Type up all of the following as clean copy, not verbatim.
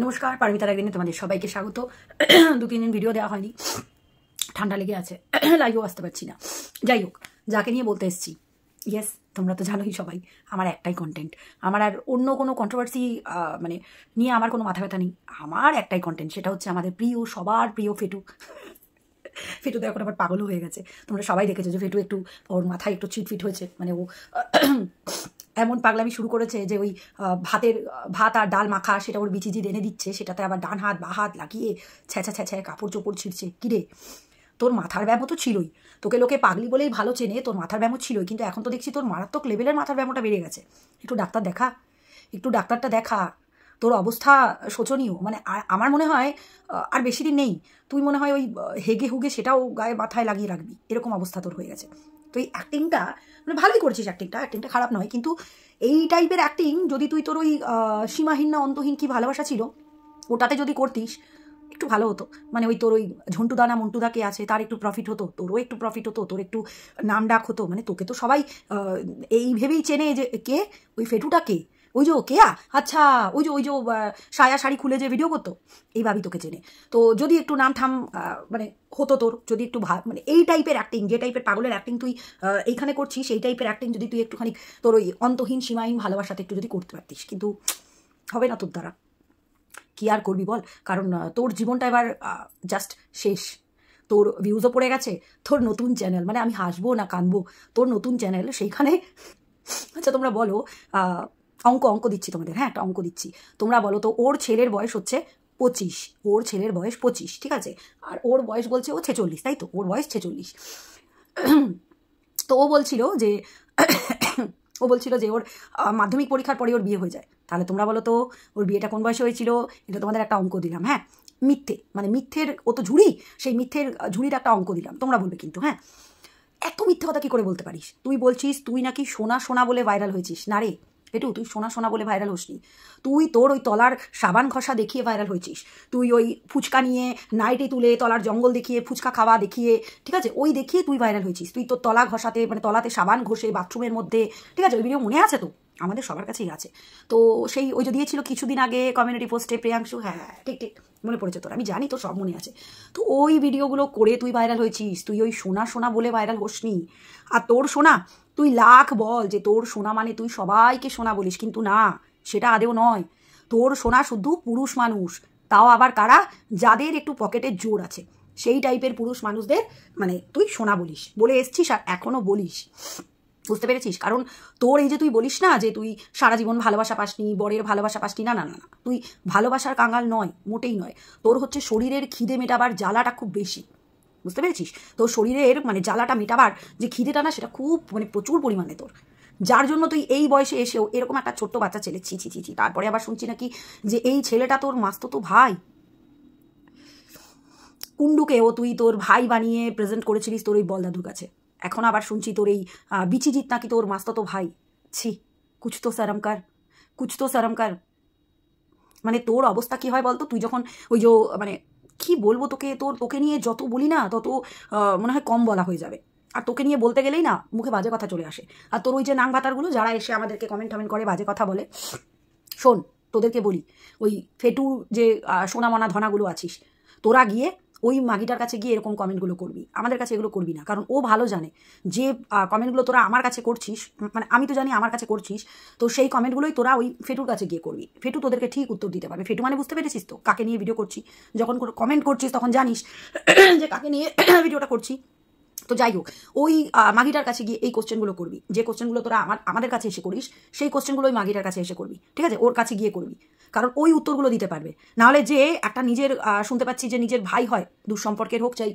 নমস্কার, পারমিতার একদিনে তোমাদের সবাইকে স্বাগত। 2-3 দিন ভিডিও দেওয়া হয়নি, ঠান্ডা লেগে আছে, লাইভও আসতে পারছি না। যাই হোক, যাকে নিয়ে বলতে এসেছি, ইয়েস তোমরা তো জানোই সবাই, আমার একটাই কন্টেন্ট। আমার আর অন্য কোনো কন্ট্রোভার্সি মানে নিয়ে আমার কোনো মাথা ব্যথা নেই। আমার একটাই কন্টেন্ট, সেটা হচ্ছে আমাদের প্রিয়, সবার প্রিয় ফেটু। ফেটু তো এখন আবার পাগলও হয়ে গেছে। তোমরা সবাই দেখেছো যে ফেটু একটু, ওর মাথায় একটু ছিটফিট হয়েছে, মানে ও এমন পাগলামি শুরু করেছে যে ওই ভাত আর ডাল মাখা সেটা ওর বিচিজি এনে দিচ্ছে, সেটাতে আবার ডান হাত বা হাত লাগিয়ে ছ্যাঁচা ছ্যাঁচায় কাপড় চোপড় ছিঁড়ছে। কিরে, তোর মাথার ব্যায়ামও তো ছিলই, তোকে লোকে পাগলি বলেই ভালো চেনে, তোর মাথার ব্যায়ামও ছিলই, কিন্তু এখন তো দেখছি তোর মারাত্মক লেভেলের মাথার ব্যায়ামটা বেড়ে গেছে। একটু ডাক্তার দেখা, একটু ডাক্তারটা দেখা। তোর অবস্থা শোচনীয়, মানে আমার মনে হয় আর বেশি দিন নেই, তুই মনে হয় ওই হেগে হুগে সেটাও গায়ে মাথায় লাগিয়ে রাখবি, এরকম অবস্থা তোর হয়ে গেছে। তো এই অ্যাক্টিংটা মানে ভালোই করেছিস, অ্যাক্টিংটা খারাপ নয়, কিন্তু এই টাইপের অ্যাক্টিং যদি তুই তোর ওই সীমাহীন না অন্তহীন কি ভালোবাসা ছিল ওটাতে যদি করতিস একটু ভালো হতো। মানে ওই তোর ওই ঝন্টুদা না মন্টুদা কে আছে, তার একটু প্রফিট হতো, তোরও একটু প্রফিট হতো, তোর একটু নাম ডাক হতো। মানে তোকে তো সবাই এই ভেবেই চেনে যে কে ওই ফেটুটা, কে ওই যে কেয়া, আচ্ছা ওই যে সায়া শাড়ি খুলে যে ভিডিও করতো, এইভাবেই তোকে চেনে। তো যদি একটু নাম ঠাম মানে হতো তোর, যদি একটু মানে এই টাইপের অ্যাক্টিং, যে টাইপের পাগলের অ্যাক্টিং তুই এইখানে করছিস, এই টাইপের অ্যাক্টিং যদি তুই একটুখানি তোর ওই অন্তহীন সীমাহীন ভালোবাসাতে একটু যদি করতে পারতিস, কিন্তু হবে না তোর দ্বারা। কি আর করবি বল, কারণ তোর জীবনটা এবার জাস্ট শেষ। তোর ভিউজও পড়ে গেছে, তোর নতুন চ্যানেল, মানে আমি হাসবো না কানবো, তোর নতুন চ্যানেল সেইখানে। আচ্ছা তোমরা বলো, অঙ্ক দিচ্ছি তোমাদের, হ্যাঁ একটা অঙ্ক দিচ্ছি, তোমরা বলো তো ওর ছেলের বয়স হচ্ছে 25, ওর ছেলের বয়স 25, ঠিক আছে, আর ওর বয়স বলছে ও 46, তাই তো, ওর বয়স 46। তো ও বলছিল যে ওর মাধ্যমিক পরীক্ষার পরে ওর বিয়ে হয়ে যায়। তাহলে তোমরা বলো তো ওর বিয়েটা কোন বয়সে হয়েছিল? এটা তোমাদের একটা অঙ্ক দিলাম, হ্যাঁ মিথ্যে, মানে মিথ্যের ও তো ঝুড়ি, সেই মিথ্যের ঝুড়ির একটা অঙ্ক দিলাম, তোমরা বলবে কিন্তু, হ্যাঁ এত মিথ্যে কথা কি করে বলতে পারিস? তুই বলছিস তুই নাকি সোনা সোনা বলে ভাইরাল হয়েছিস, না রে পেটু, তুই সোনা সোনা বলে ভাইরাল হসনি। তুই তোর ওই তলার সাবান ঘষা দেখিয়ে ভাইরাল হয়েছিস, তুই ওই ফুচকা নিয়ে নাইটি তুলে তলার জঙ্গল দেখিয়ে ফুচকা খাওয়া দেখিয়ে, ঠিক আছে, ওই দেখিয়ে তুই ভাইরাল হয়েছিস। তুই তোর তলা ঘষাতে, মানে তলাতে সাবান ঘষে বাথরুমের মধ্যে, ঠিক আছে, ওই ভিডিও মনে আছে তো, আমাদের সবার কাছেই আছে। তো সেই ওই যে দিয়েছিল কিছুদিন আগে কমিউনিটি পোস্টে প্রিয়াংশু, হ্যাঁ ঠিক ঠিক মনে পড়েছে তোর, আমি জানি তোর সব মনে আছে। তো ওই ভিডিওগুলো করে তুই ভাইরাল হয়েছিস, তুই ওই সোনা সোনা বলে ভাইরাল হসনি। আর তোর সোনা, তুই লাখ বল যে তোর সোনা মানে তুই সবাইকে সোনা বলিস, কিন্তু না, সেটা আদেও নয়। তোর সোনা শুধু পুরুষ মানুষ, তাও আবার কারা, যাদের একটু পকেটের জোর আছে, সেই টাইপের পুরুষ মানুষদের মানে তুই সোনা বলিস, বলে এসছিস আর এখনো বলিস। বুঝতে পেরেছিস? কারণ তোর এই যে তুই বলিস না যে তুই সারা জীবন ভালোবাসা পাসনি, বরের ভালোবাসা পাসনি, না না না না, তুই ভালোবাসার কাঙাল নয়, মোটেই নয়। তোর হচ্ছে শরীরের খিদে মেটাবার জ্বালাটা খুব বেশি, বুঝতে পেরেছিস? তোর শরীরের মানে জ্বালাটা মেটাবার যে খিদেটা না, সেটা খুব মানে প্রচুর পরিমাণে তোর, যার জন্য তুই এই বয়সে এসেও এরকম একটা ছোট্ট বাচ্চা ছেলে, ছি ছি ছি ছি, তারপরে আবার শুনছি নাকি যে এই ছেলেটা তোর মাস্তুতো ভাই, কুন্ডুকেও তুই তোর ভাই বানিয়ে প্রেজেন্ট করেছিলিস তোর ওই বলদাদুর কাছে। এখন আবার শুনছি তোর এই বিচিজিৎ নাকি তোর মাস্তুতো ভাই। ছি, কুছ তো শরম কর, কুছ তো শরম কর। মানে তোর অবস্থা কি হয় বলতো, তুই যখন ওই যে মানে কি বলবো তোকে, তোকে নিয়ে যত বলি না তত মনে হয় কম বলা হয়ে যাবে। আর তোকে নিয়ে বলতে গেলেই না মুখে বাজে কথা চলে আসে। আর তোর ওই যে নাং ভাতারগুলো যারা এসে আমাদেরকে কমেন্ট করে বাজে কথা বলে, শোন তোদেরকে বলি, ওই ফেটু যে সোনামনা ধনাগুলো আছিস, তোরা গিয়ে ওই মাগিটার কাছে গিয়ে এরকম কমেন্টগুলো করবি, আমাদের কাছে এগুলো করবি না। কারণ ও ভালো জানে যে কমেন্টগুলো তোরা আমার কাছে করছিস, মানে আমি তো জানি আমার কাছে করছিস, তো সেই কমেন্টগুলোই তোরা ওই ফেটুর কাছে গিয়ে করবি। ফেটু তোদেরকে ঠিক উত্তর দিতে পারবে। ফেটু মানে বুঝতে পেরেছিস তো কাকে নিয়ে ভিডিও করছি? যখন কমেন্ট করছিস তখন জানিস যে কাকে নিয়ে ভিডিওটা করছি। তো যাই হোক, ওই মাগিটার কাছে গিয়ে এই কোশ্চেনগুলো করবি, যে কোশ্চেনগুলো তোরা আমাদের কাছে এসে করিস, সেই কোশ্চেনগুলো ওই মাগিটার কাছে এসে করবি, ঠিক আছে, ওর কাছে গিয়ে করবি। কারণ ওই উত্তরগুলো দিতে পারবে। নাহলে যে একটা নিজের শুনতে পাচ্ছি যে নিজের ভাই হয়, দূর সম্পর্কের হোক চাই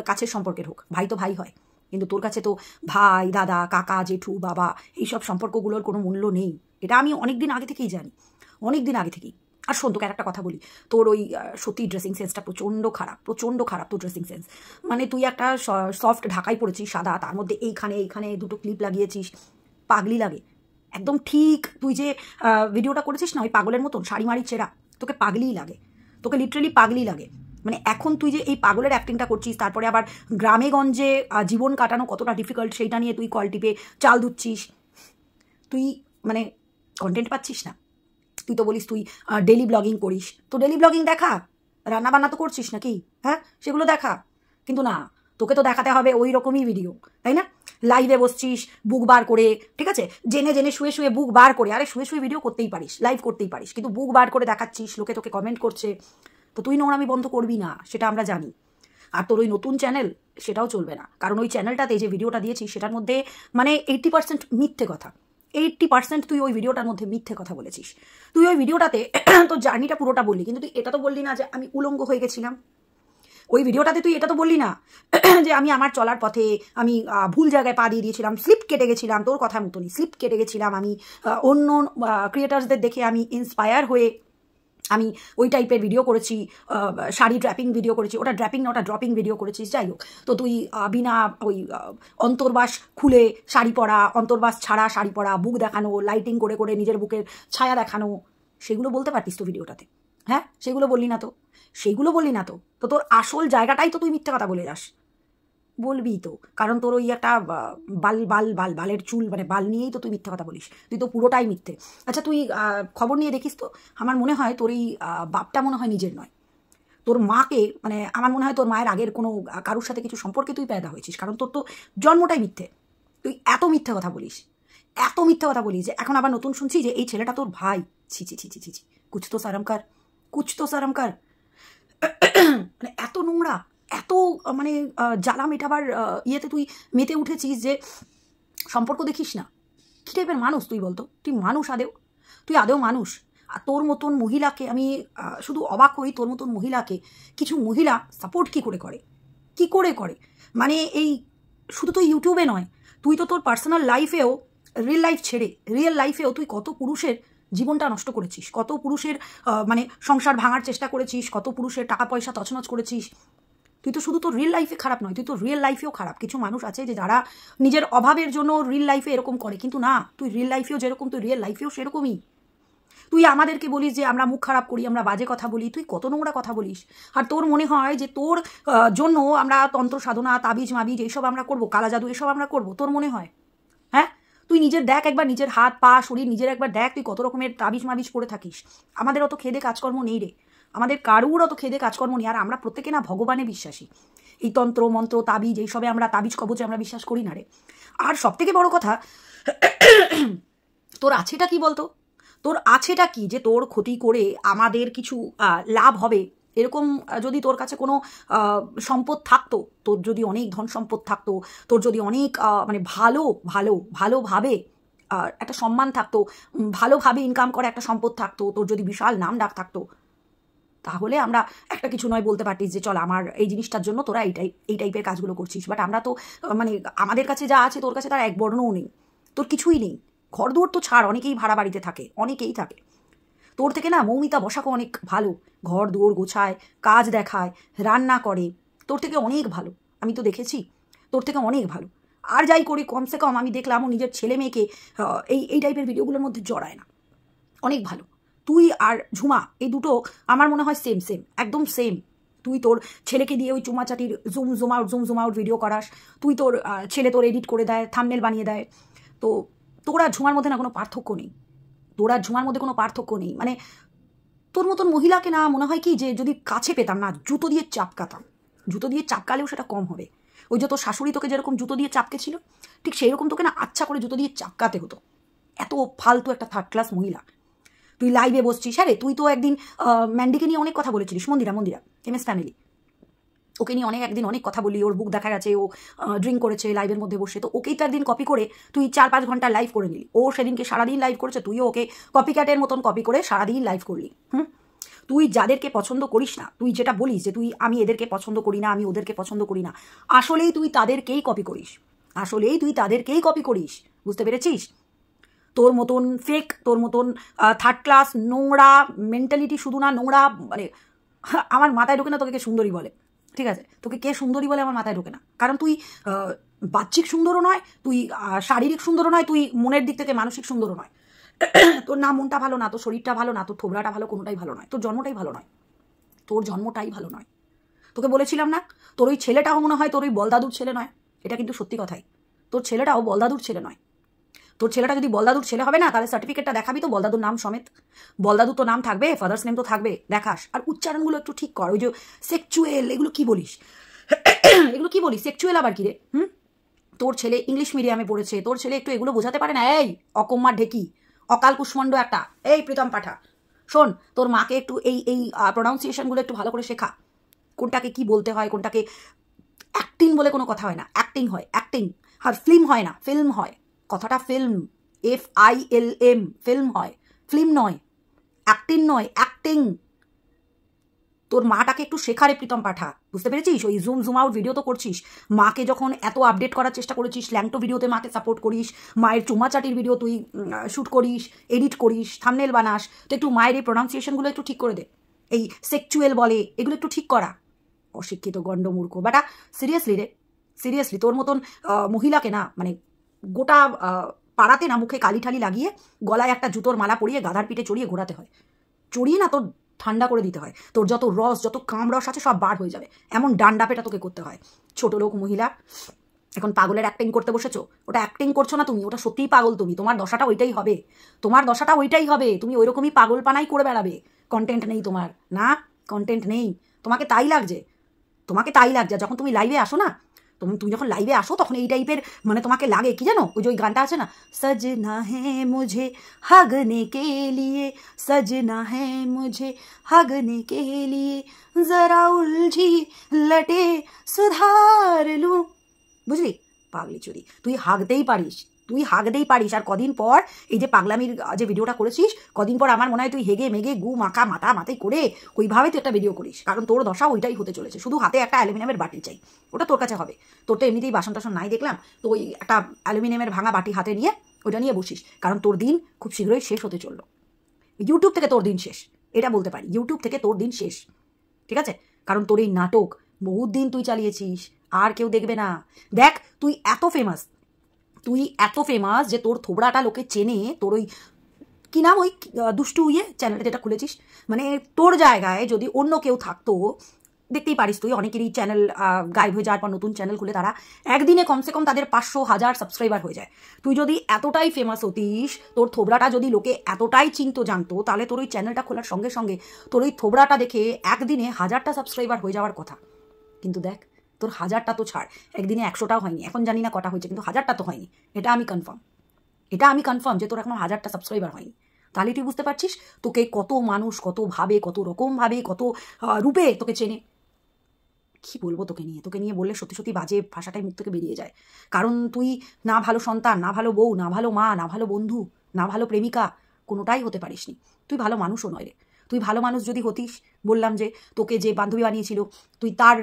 কাছের সম্পর্কের হোক, ভাই তো ভাই হয়, কিন্তু তোর কাছে তো ভাই, দাদা, কাকা, জেঠু, বাবা, এইসব সম্পর্কগুলোর কোনো মূল্য নেই। এটা আমি অনেক দিন আগে থেকেই জানি, অনেক দিন আগে থেকেই। আর শোন, তোকে একটা কথা বলি, তোর ওই সত্যি ড্রেসিং সেন্সটা প্রচণ্ড খারাপ তোর ড্রেসিং সেন্স। মানে তুই একটা সফট ঢাকাই পড়েছিস সাদা, তার মধ্যে এইখানে দুটো ক্লিপ লাগিয়েছিস, পাগলি লাগে একদম। ঠিক তুই যে ভিডিওটা করেছিস না ওই পাগলের মতন শাড়ি মাড়ি ছেঁড়া, তোকে পাগলিই লাগে, তোকে লিটারেলি পাগলি লাগে। মানে এখন তুই যে এই পাগলের অ্যাক্টিংটা করছিস, তারপরে আবার গ্রামে গঞ্জে জীবন কাটানো কতটা ডিফিকাল্ট সেইটা নিয়ে তুই কল টিপে চাল ধুচ্ছিস, তুই মানে কন্টেন্ট পাচ্ছিস না। তুই তো বলিস তুই ডেলি ব্লগিং করিস, তো ডেলি ব্লগিং দেখা, রান্না বান্না তো করছিস নাকি, হ্যাঁ সেগুলো দেখা। কিন্তু না, তোকে তো দেখাতে হবে ওই রকমই ভিডিও, তাই না? লাইভে বসছিস বুক বার করে, ঠিক আছে, জেনে জেনে শুয়ে শুয়ে বুক বার করে, আরে শুয়ে শুয়ে ভিডিও করতেই পারিস, লাইভ করতেই পারিস, কিন্তু বুক বার করে দেখাচ্ছিস, লোকে তোকে কমেন্ট করছে, তো তুই নোংরামি বন্ধ করবি না, সেটা আমরা জানি। আর তোর ওই নতুন চ্যানেল, সেটাও চলবে না, কারণ ওই চ্যানেলটাতে যে ভিডিওটা দিয়েছিস সেটার মধ্যে মানে 80% মিথ্যে কথা, 80% তুই ওই ভিডিওটার মধ্যে মিথ্যে কথা বলেছিস। তুই ওই ভিডিওটাতে তোর জার্নিটা পুরোটা বললি, কিন্তু তুই এটা তো বললি না যে আমি উলঙ্গ হয়ে গেছিলাম। ওই ভিডিওটাতে তুই এটা তো বললি না যে আমি আমার চলার পথে আমি ভুল জায়গায় পা দিয়ে দিয়েছিলাম, স্লিপ কেটে গেছিলাম, তোর কথার মতনই স্লিপ কেটে গেছিলাম, আমি অন্য ক্রিয়েটার্সদের দেখে আমি ইন্সপায়ার হয়ে আমি ওই টাইপের ভিডিও করেছি, শাড়ি ড্র্যাপিং ভিডিও করেছি, ওটা ড্র্যাপিং না, ওটা ড্রপিং ভিডিও করেছিস, যাই হোক। তো তুই বিনা ওই অন্তর্বাস খুলে শাড়ি পরা, অন্তর্বাস ছাড়া শাড়ি পরা, বুক দেখানো, লাইটিং করে করে নিজের বুকের ছায়া দেখানো, সেগুলো বলতে পারতিস তো ভিডিওটাতে, হ্যাঁ সেগুলো বললি না তো, সেইগুলো বললি না তো, তো তোর আসল জায়গাটাই তো তুই মিথ্যে কথা বলে যাস, বলবি তো, কারণ তোর ওই একটা বাল বাল বাল বালের চুল মানে বাল নিয়েই তো তুই মিথ্যে কথা বলিস, তুই তো পুরোটাই মিথ্যে। আচ্ছা তুই খবর নিয়ে দেখিস তো, আমার মনে হয় তোর এই বাপটা মনে হয় নিজের নয়, তোর মাকে মানে আমার মনে হয় তোর মায়ের আগের কোনো কারোর সাথে কিছু সম্পর্কে তুই পেদা হয়েছিস, কারণ তোর তো জন্মটাই মিথ্যে। তুই এত মিথ্যে কথা বলিস, এত মিথ্যে কথা বলিস যে এখন আবার নতুন শুনছি যে এই ছেলেটা তোর ভাই। ছি ছি ছি ছি ছি ছি, কুছ তো শরম কর, কুছ তো শরম কর। মানে এত নোংরা, এত মানে জ্বালা মেটাবার ইয়েতে তুই মেতে উঠেছিস যে সম্পর্ক দেখিস না। কী টাইপের মানুষ তুই বলতো? তুই মানুষ আদেও? তুই আদেও মানুষ? আর তোর মতন মহিলাকে আমি শুধু অবাক হই, তোর মতন মহিলাকে কিছু মহিলা সাপোর্ট কী করে করে, কী করে করে, মানে এই শুধু তো ইউটিউবে নয়, তুই তো তোর পার্সোনাল লাইফেও, রিয়েল লাইফেও তুই কত পুরুষের জীবনটা নষ্ট করেছিস, কত পুরুষের মানে সংসার ভাঙার চেষ্টা করেছিস, কত পুরুষের টাকা পয়সা তছনছ করেছিস। তুই তো শুধু তোর রিয়েল লাইফে খারাপ নয়, তুই তো রিয়েল লাইফেও খারাপ। কিছু মানুষ আছে যে যারা নিজের অভাবের জন্য রিয়েল লাইফে এরকম করে, কিন্তু না, তুই রিয়েল লাইফেও যেরকম তুই রিয়েল লাইফেও সেরকমই। তুই আমাদেরকে বলিস যে আমরা মুখ খারাপ করি, আমরা বাজে কথা বলি, তুই কত নোংরা কথা বলিস। আর তোর মনে হয় যে তোর জন্য আমরা তন্ত্র সাধনা, তাবিজ মাবিজ এইসব আমরা করবো, কালা জাদু এসব আমরা করবো, তোর মনে হয়? হ্যাঁ, তুই নিজের দেখ একবার, নিজের হাত পা শরীর নিজের একবার দেখ, তুই কত রকমের তাবিজ মাবিজ করে থাকিস। আমাদের অত খেদে কাজকর্ম নেই রে, আমাদের কারুর অত খেদে কাজকর্ম নেই। আর আমরা প্রত্যেকে না ভগবানে বিশ্বাসী, এই তন্ত্র মন্ত্র তাবিজ এইসবে আমরা, তাবিজ কবচে আমরা বিশ্বাস করি না রে। আর সব থেকে বড় কথা, তোর আছেটা কি বলতো? তোর আছেটা কি যে তোর ক্ষতি করে আমাদের কিছু লাভ হবে? এরকম যদি তোর কাছে কোনো সম্পদ থাকতো, তোর যদি অনেক ধন সম্পদ থাকতো, তোর যদি অনেক মানে ভালোভাবে একটা সম্মান থাকতো, ভালোভাবে ইনকাম করে একটা সম্পদ থাকতো, তোর যদি বিশাল নাম ডাক থাকতো, তাহলে আমরা একটা কিছু নয় বলতে পারতিস যে চল আমার এই জিনিসটার জন্য তোরা এই টাইপের কাজগুলো করছিস। বাট আমরা তো মানে আমাদের কাছে যা আছে তোর কাছে তার এক বর্ণও নেই, তোর কিছুই নেই। ঘর দুয়ার তো ছাড়, অনেকেই ভাড়া বাড়িতে থাকে, অনেকেই থাকে। তোর থেকে না মৌমিতা বসাকও অনেক ভালো, ঘর দুয়ার গোছায়, কাজ দেখায়, রান্না করে, তোর থেকে অনেক ভালো। আমি তো দেখেছি তোর থেকে অনেক ভালো। আর যাই করি কমসে কম আমি দেখলাম ও নিজের ছেলে মেয়েকে এই টাইপের ভিডিওগুলোর মধ্যে জড়ায় না, অনেক ভালো। তুই আর ঝুমা এই দুটো আমার মনে হয় সেম একদম সেম। তুই তোর ছেলেকে দিয়ে ওই চুমাচাটির জুম আউট ভিডিও করাস, তুই তোর ছেলে তোর এডিট করে দেয়, থাম্বনেল বানিয়ে দেয়। তো তোর আর ঝুমার মধ্যে না কোনো পার্থক্য নেই, তোর আর ঝুমার মধ্যে কোনো পার্থক্য নেই। মানে তোর মতন মহিলাকে না মনে হয় কি যে যদি কাছে পেতাম না, জুতো দিয়ে চাপকাতাম, জুতো দিয়ে চাপকালেও সেটা কম হবে। ওই যে তোর শাশুড়ি তোকে যেরকম জুতো দিয়ে চাপকেছিল, ঠিক সেই রকম তোকে না আচ্ছা করে জুতো দিয়ে চাপকাতে হতো। এত ফালতু একটা থার্ড ক্লাস মহিলা। তুই লাইভে বসছিস, হ্যাঁ রে, তুই তো একদিন ম্যান্ডিকে নিয়ে অনেক কথা বলেছিলিস, মন্দিরা MS ফ্যামিলি, ওকে নিয়ে একদিন অনেক কথা বলি, ওর বুক দেখা গেছে ও ড্রিঙ্ক করেছে লাইভের মধ্যে বসে। তো ওকেই তো একদিন কপি করে তুই 4-5 ঘন্টা লাইভ করে নিলি। ও সেদিনকে সারাদিন লাইভ করেছে, তুইও ওকে কপিক্যাটের মতন কপি করে সারাদিন লাইভ করলি। তুই যাদেরকে পছন্দ করিস না, তুই যেটা বলিস যে তুই আমি এদেরকে পছন্দ করি না, আমি ওদেরকে পছন্দ করি না, আসলেই তুই তাদেরকেই কপি করিস, বুঝতে পেরেছিস? তোর মতন ফেক, তোর মতন থার্ড ক্লাস নোংরা মেন্টালিটি, শুধু না নোংরা, মানে আমার মাথায় ঢোকে না তোকে কে সুন্দরী বলে। ঠিক আছে, তোকে কে সুন্দরী বলে আমার মাথায় ঢোকে না, কারণ তুই বাহ্যিক সুন্দরও নয়, তুই শারীরিক সুন্দরও নয়, তুই মনের দিক থেকে মানসিক সুন্দরও নয়। তোর না মনটা ভালো না, তোর শরীরটা ভালো না, তোর থোবড়াটা ভালো, কোনোটাই ভালো নয়, তোর জন্মটাই ভালো নয়। তোকে বলেছিলাম না, তোর ওই ছেলেটাও মনে হয় তোর ওই বলদাদুর ছেলে নয়, এটা কিন্তু সত্যি কথাই, তোর ছেলেটাও বলদাদুর ছেলে নয়। তোর ছেলেটা যদি বলদাদুর ছেলে হবে না, তাহলে সার্টিফিকেটটা দেখাবি তো বলদাদুর নাম সমেত। বলদাদুর তো নাম থাকবে, ফাদার্স নেম তো থাকবে, দেখাস। আর উচ্চারণগুলো একটু ঠিক কর। ওই যে সেক্সুয়াল, এগুলো কি বলিস? এগুলো কি বলিস? সেক্সুয়াল আবার কি রে? তোর ছেলে ইংলিশ মিডিয়ামে পড়েছে, তোর ছেলে একটু এগুলো বোঝাতে পারে না? এই অকম্মার ঢেকি, অকাল কুষ্মণ্ড একটা, এই প্রীতম পাঠা, শোন, তোর মাকে একটু এই প্রোনাউন্সিয়েশনগুলো একটু ভালো করে শেখা। কোনটাকে কি বলতে হয়, কোনটাকে অ্যাক্টিং বলে কোনো কথা হয় না, অ্যাক্টিং হয় অ্যাক্টিং। আর ফিল্ম হয় না, ফিল্ম হয়। কথাটা ফিল্ম, FILM, ফিল্ম হয়, ফিল্ম নয়, অ্যাক্টিং নয়, অ্যাক্টিং। তোর মাটাকে একটু শেখারে প্রীতম পাঠা, বুঝতে পেরেছিস? ওই জুম আউট ভিডিও তো করছিস, মাকে যখন এত আপডেট করার চেষ্টা করেছিস, ল্যাংটো ভিডিওতে মাকে সাপোর্ট করিস, মায়ের চুমাচাটির ভিডিও তুই শ্যুট করিস, এডিট করিস, থাম্বনেল বানাস, তো একটু মায়ের এই প্রোনাউন্সিয়েশনগুলো একটু ঠিক করে দে। এই সেক্সুয়াল বলে, এগুলো একটু ঠিক করা। অশিক্ষিত গণ্ডমূর্খ বেটা, সিরিয়াসলি রে, সিরিয়াসলি তোর মতন মহিলাকে না, মানে গোটা পাড়াতে না মুখে কালি ঠালি লাগিয়ে গলায় একটা জুতোর মালা পরিয়ে গাধার পিঠে চড়িয়ে ঘোরাতে হয়। চড়িয়ে না তোর ঠান্ডা করে দিতে হয়, তোর যত রস, যত কামরস আছে সব বার হয়ে যাবে, এমন ডান্ডা পেটা তোকে করতে হয়। ছোট লোক মহিলা, এখন পাগলের অ্যাক্টিং করতে বসেছো। ওটা অ্যাক্টিং করছো না তুমি, ওটা সত্যিই পাগল তুমি। তোমার দশাটা ওইটাই হবে, তোমার দশাটা ওইটাই হবে। তুমি ওই রকমই পাগল পানাই করে বেড়াবে। কন্টেন্ট নেই তোমার, না কন্টেন্ট নেই, তোমাকে তাই লাগছে, তোমাকে তাই লাগছে। যখন তুমি লাইভে আসো না, তুমি যখন লাইভে আসো তখন এই টাইপের মানে তোমাকে লাগে কি জানো, ওই যে ওই গানটা আছে না, সजना है मुझे हगने के लिए, सजना है मुझे हगने के लिए, जरा उलझी लटे सुधार लूं। বুঝলি পাগলি চুরি, তুই হাগতেই পারিস, তুই হাগতেই পারিস। আর কদিন পর এই যে পাগলামির যে ভিডিওটা করেছিস, কদিন পর আমার মনে হয় তুই হেগে মেগে গু মাখা মাথা মাথায় করে ওইভাবে তুই একটা ভিডিও করিস, কারণ তোর দশা ওইটাই হতে চলেছে। শুধু হাতে একটা অ্যালুমিনিয়ামের বাটি চাই, ওটা তোর কাছে হবে। তোর তো এমনিতেই বাসন টাসন নাই দেখলাম, তো ওই একটা অ্যালুমিনিয়ামের ভাঙা বাটি হাতে নিয়ে ওইটা নিয়ে বসিস, কারণ তোর দিন খুব শীঘ্রই শেষ হতে চললো। ইউটিউব থেকে তোর দিন শেষ, এটা বলতে পারি, ইউটিউব থেকে তোর দিন শেষ, ঠিক আছে? কারণ তোর এই নাটক বহুত দিন তুই চালিয়েছিস, আর কেউ দেখবে না। দেখ তুই এত ফেমাস, তুই এত ফেমাস যে তোর থোবড়াটা লোকে চেনে। তোর ওই কি নাম, ওই দুষ্টু চ্যানেলটা যেটা খুলেছিস, মানে তোর জায়গায় যদি অন্য কেউ থাকতো, দেখতেই পারিস তুই অনেকেরই চ্যানেল গায়েব হয়ে যাওয়ার পর নতুন চ্যানেল খুলে তারা একদিনে কমসে কম তাদের 500,000 সাবস্ক্রাইবার হয়ে যায়। তুই যদি এতটাই ফেমাস হতিস, তোর থোবড়াটা যদি লোকে এতটাই চিনতো জানতো, তাহলে তোর ওই চ্যানেলটা খোলার সঙ্গে সঙ্গে তোর ওই থোবড়াটা দেখে একদিনে 1000টা সাবস্ক্রাইবার হয়ে যাওয়ার কথা। কিন্তু দেখ তোর 1000টা তো ছাড়, একদিনে 100টাও হয়নি, এখন জানি না কটা হয়েছে, কিন্তু 1000টা তো হয়নি। এটা আমি কনফার্ম যে তোর এখন 1000টা সাবস্ক্রাইবার হয়নি। তাহলে তুই বুঝতে পারছিস তোকে কত মানুষ, কত ভাবে, কত রকমভাবে, কত রূপে তোকে চেনে। কি বলবো তোকে নিয়ে বললে সত্যি সত্যি বাজে ভাষাটাই মুখ থেকে বেরিয়ে যায়। কারণ তুই না ভালো সন্তান, না ভালো বউ, না ভালো মা, না ভালো বন্ধু, না ভালো প্রেমিকা, কোনোটাই হতে পারিসনি। তুই ভালো মানুষও নয় রে। তুই ভালো মানুষ যদি হতিস, বললাম যে তোকে যে বান্ধবী বানিয়েছিল, তুই তার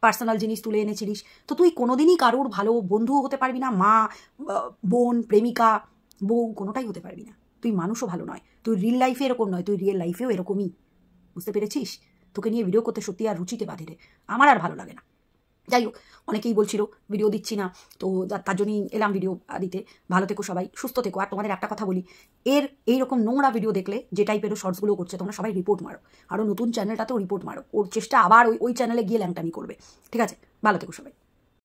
পার্সোনাল জিনিস তুলে এনেছিলিস, তো তুই কোনোদিনই কারোর ভালো বন্ধুও হতে পারবি না, মা, বোন, প্রেমিকা, বউ, কোনোটাই হতে পারবি না। তুই মানুষও ভালো নয়, তুই রিয়েল লাইফে এরকম নয়, তুই রিয়েল লাইফেও এরকমই। বুঝতে পেরেছিস? তোকে নিয়ে ভিডিও করতে সত্যি আর রুচিতে বাঁধে রে, আমার আর ভালো লাগে না। যাই হোক, অনেকেই বলছিল ভিডিও দিচ্ছি না, তো তার জন্যই এলাম ভিডিও দিতে। ভালো থেকো সবাই, সুস্থ থেকো। আর তোমাদের একটা কথা বলি, এইরকম নোংরা ভিডিও দেখলে, যে টাইপের শর্টসগুলো করছে, তোমরা সবাই রিপোর্ট মারো। আরও নতুন চ্যানেলটাতেও রিপোর্ট মারো। ওর চেষ্টা আবার ওই চ্যানেলে গিয়ে ল্যাংটামি করবে, ঠিক আছে? ভালো থেকো সবাই।